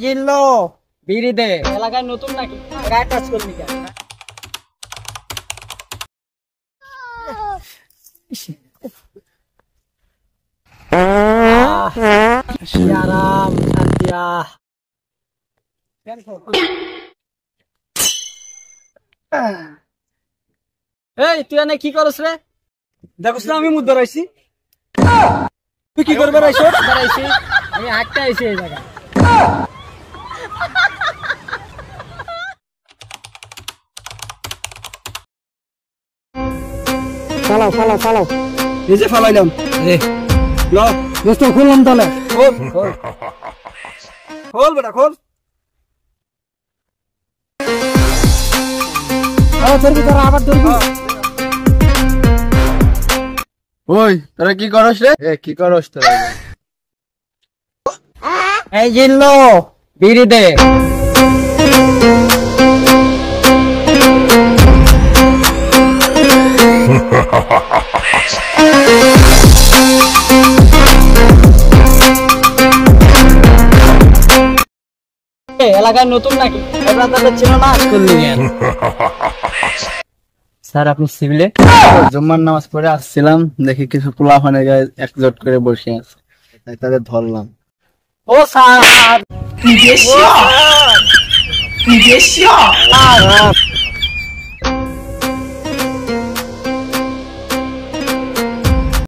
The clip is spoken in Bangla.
জিনলো বিড়ি দে। এলাকায় নতুন নাকি? গায়ে টাচ করবি কেন? আরাম শান্তিয়া। এই তুই এনে কি করছ রে? দেখছ না আমি মুদ্রা আইছি। তুই কি করবে রাইছো? বেরাইছি আমি হাঁটতে আইছি এই জায়গা। চালাও চালাও চালাও। এই যে ফালাইলাম। ল দোস্ত খুললাম তাহলে। খোল খোল খোল বেটা খোল। ধরবি তোরা আবার ধরবি। ওই তোরা কি করস রে? কি করস তোরা? এই জিনলো বিড়ি দে। এলাকায় নতুন নাকি? এবার তাদের ছিল না করলি কেন? স্যার আপনি সিভিলে? জুম্মার নামাজ পড়ে আসছিলাম, দেখি কিছু পোলাপানের গায়ে একজোট করে বসে আছে, তাই তাদের ধরলাম। ও স্যার